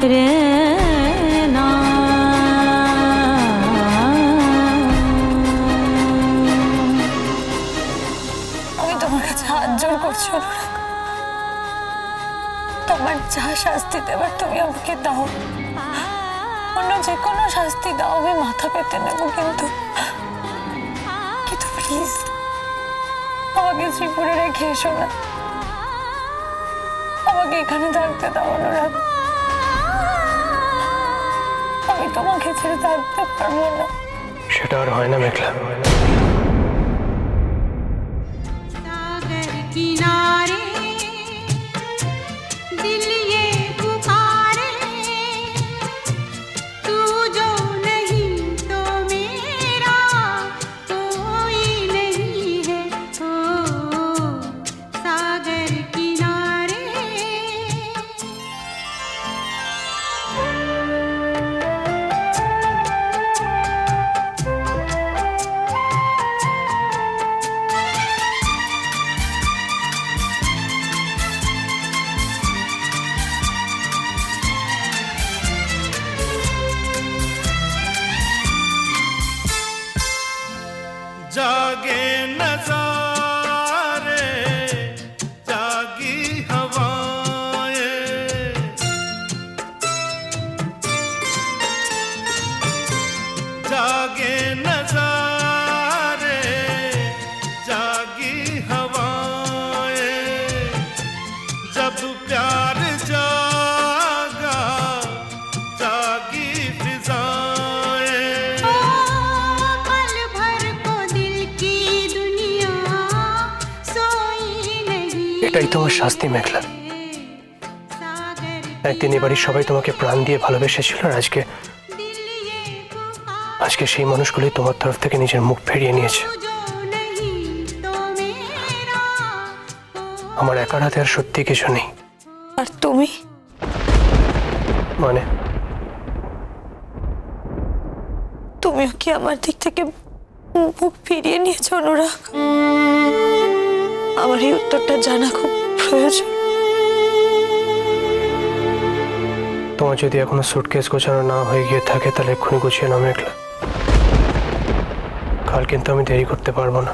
रहना। আমি তোমার কাছে হাত জোড় করছি অনুরাগ, তোমার যা শাস্তি দেবার তুমি আমাকে দাও, অন্য যে কোনো শাস্তি দাও, আমি মাথা পেতে নেব, কিন্তু কিন্তু প্লিজ আমাকে শ্রীপুরে রেখে এসো না, আমাকে এখানে থাকতে দাও অনুরাগ, আমি তোমাকে ছেড়ে থাকতে পারবো না। সেটা আর হয় না মেঘলা। किनारे दिल ये पुकारे, तू जो नहीं तो मेरा कोई नहीं है। ओ सागर किनारे जागे नजारे जागी हवाएं, जागे नजारे जागी हवाएं, जब प्यार जागा जागी फिजाएं। पल भर को दिल की दुनिया सोई नहीं। এটাই তোমার শাস্তি মেঘলা। একদিন এ বাড়ির সবাই তোমাকে প্রাণ দিয়ে ভালোবেসেছিল, আর আজকে আজকে সেই মানুষগুলোই তোমার তরফ থেকে নিজের মুখ ফিরিয়ে নিয়েছে। আমার একার হাতে আর সত্যি কিছু নেই। আর তুমি মানে তুমিও কি আমার দিক থেকে মুখ ফিরিয়ে নিয়েছো অনুরাগ? আমার এই উত্তরটা জানা খুব প্রয়োজন। তোমার যদি এখনো সুটকেস গোছানো না হয়ে গিয়ে থাকে তাহলে এক্ষুনি গুছিয়ে নাও মেঘলা। কাল কিন্তু আমি দেরি করতে পারবো না।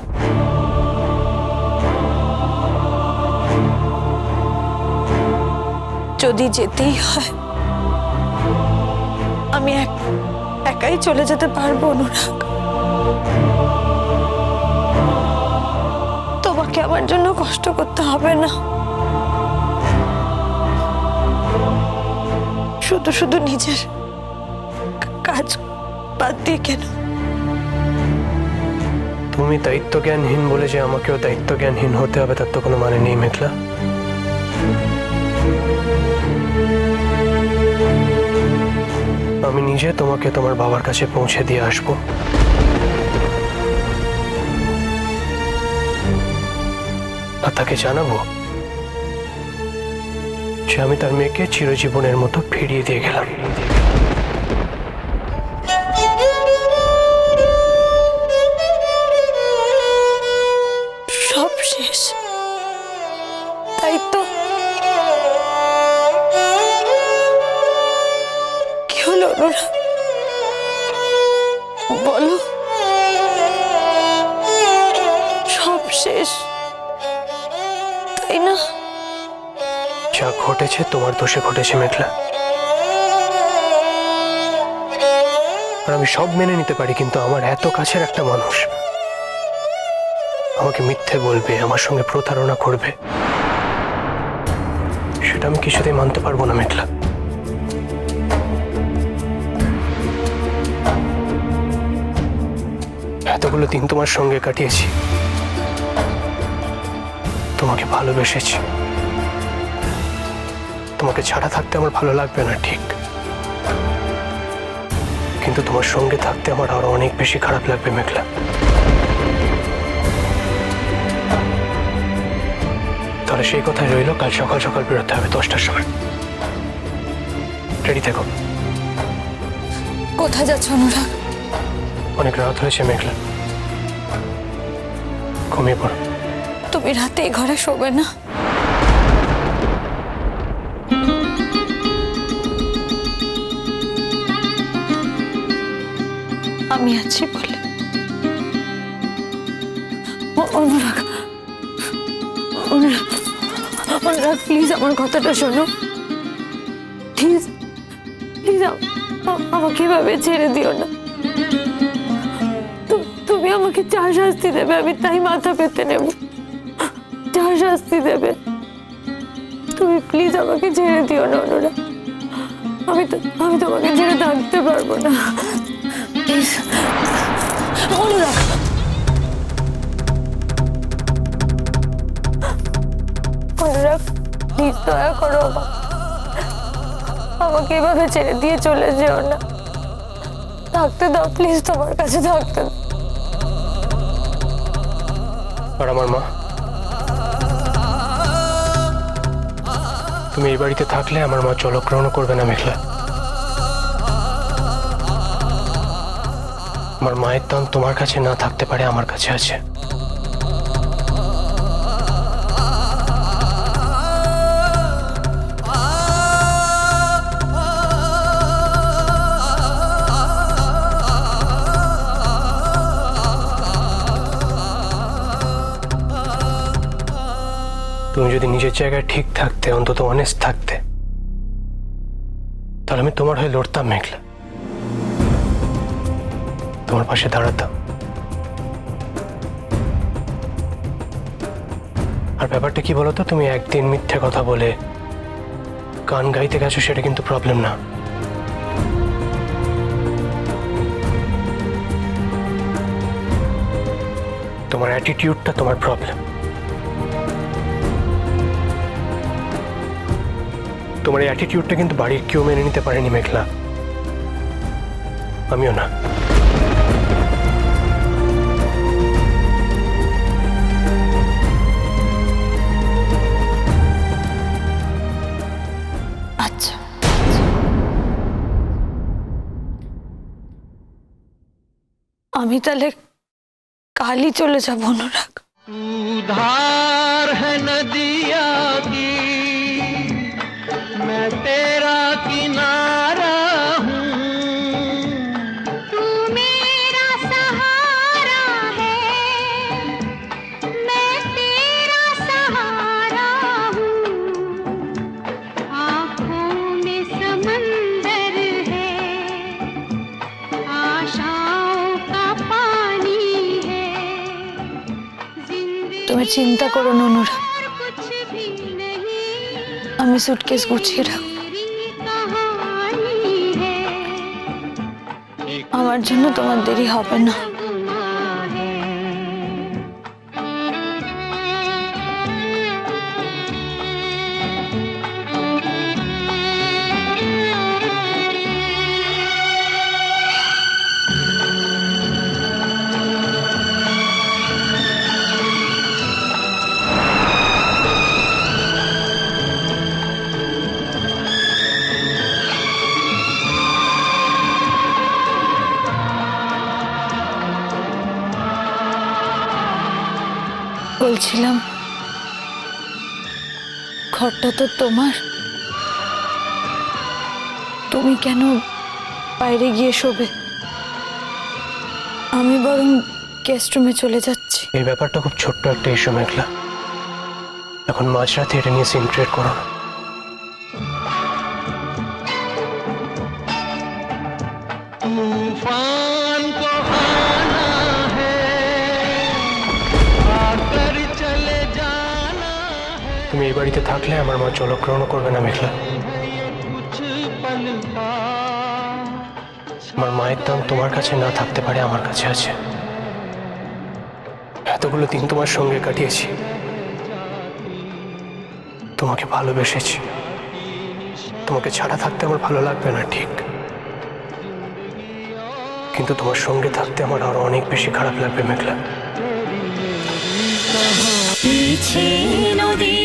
যদি যেতেই হয় আমি একাই চলে যেতে পারবো অনুরাগ। তোমাকে আমার জন্য কষ্ট করতে হবে না। শুধু শুধু নিজের কাজ বাদ দিয়ে কেন? তুমি দায়িত্ব জ্ঞানহীন বলে যে আমাকেও দায়িত্ব জ্ঞানহীন হতে হবে তার তো কোনো মানে নেই মেঘলা। আমি নিজে তোমাকে তোমার বাবার কাছে পৌঁছে দিয়ে আসবো। আর তাকে জানাবো যে আমি তার মেয়েকে চিরজীবনের মতো ফিরিয়ে দিয়ে গেলাম। সব শেষ, তাই তো? কি হলো অনুরাগ, বলো। সব শেষ, তাই না? যা ঘটেছে তোমার দোষে ঘটেছে মেঘলা। আর আমি সব মেনে নিতে পারি, কিন্তু আমার এত কাছের একটা মানুষ আমাকে মিথ্যে বলবে, আমার সঙ্গে প্রতারণা করবে, সেটা আমি কিছুতেই মানতে পারবো না মেঘলা। এতগুলো দিন তোমার সঙ্গে কাটিয়েছি, তোমাকে ভালোবেসেছি। তোমাকে ছাড়া থাকতে আমার ভালো লাগবে না ঠিক, কিন্তু তোমার সঙ্গে থাকতে আমার আরো অনেক বেশি খারাপ লাগবে মেঘলা। তাহলে সেই কথাই রইল, কাল সকাল সকাল বেরোতে হবে 10টার সময়। রেডি থেকো। কোথায় যাচ্ছ অনুরাগ? অনেক রাত হয়েছে মেঘলা, ঘুমিয়ে পড়ো। তুমি রাতে এই ঘরে শোবে না? আমি আছি বলে। অনুরাগ, অনুরাগ, অনুরাগ প্লিজ আমার কথাটা শোনো, প্লিজ প্লিজ আমাকে এভাবে ছেড়ে দিও না। তুমি আমাকে যা শাস্তি দেবে আমি তাই মাথা পেতে নেব, যা শাস্তি দেবে। তুমি প্লিজ আমাকে ছেড়ে দিও না অনুরাগ, আমি তোমাকে ছেড়ে থাকতে পারবো না, প্লিজ অনুরাগ। অনুরাগ প্লিজ দয়া করো, আমাকে এভাবে ছেড়ে দিয়ে চলে যেও না, থাকতে দাও প্লিজ, তোমার কাছে থাকতে দাও। আর আমার মা, তুমি এই বাড়িতে থাকলে আমার মা জলগ্রহণ করবে না মেঘলা। আমার মায়ের দান তোমার কাছে না থাকতে পারে, আমার কাছে আছে। তুমি যদি নিজের জায়গায় ঠিক থাকতে, অন্তত অনেস্ট থাকতে, তাহলে আমি তোমার হয়ে লড়তাম মেঘলা, তোমার পাশে দাঁড়াতাম। আর ব্যাপারটা কি বলতো, তুমি একদিন মিথ্যে কথা বলে গান গাইতে গেছো, সেটা কিন্তু প্রবলেম না। তোমার অ্যাটিটিউডটা তোমার প্রবলেম। তোমার এই অ্যাটিটিউডটা কিন্তু বাড়ির কেউ মেনে নিতে পারেনি মেঘলা, আমিও না। আচ্ছা, আমি তাহলে কালই চলে যাব অনুরাগ। धार है नदिया की, मैं तेरा किनारा हूँ। तू मेरा सहारा है, मैं तेरा सहारा हूँ। आँखों में समंदर है, आशाओं का पानी है। তুমি চিন্তা করো না অনুরাগ, कुछ भी नहीं আমি সুটকেস গুছিয়ে রাখবো। मेरी कहानी है, আমার জন্য তোমার দেরি হবে না। गुमां है। বলছিলাম ঘরটা তো তোমার, তুমি কেন বাইরে গিয়ে শোবে? আমি বরং গেস্ট রুমে চলে যাচ্ছি। এই ব্যাপারটা খুব ছোট্ট একটা ইস্যু মেঘলা, এখন মাঝরাতে এটা নিয়ে সিনক্রিয়েট করো না। तूफान को आना है, आकर चले जाना है। তুমি এই বাড়িতে থাকলে আমার মা জলগ্রহণ করবে না মেঘলা। ये कुछ पल पास আমার মায়ের দাম তোমার কাছে না থাকতে পারে, আমার কাছে আছে। এতগুলো দিন তোমার সঙ্গে কাটিয়েছি, তোমাকে ভালোবেসেছি, তোমাকে ছাড়া থাকতে আমার ভালো লাগবে না ঠিক, কিন্তু তোমার সঙ্গে থাকতে আমার আরো অনেক বেশি খারাপ লাগবে মেঘলা। पीछे नदी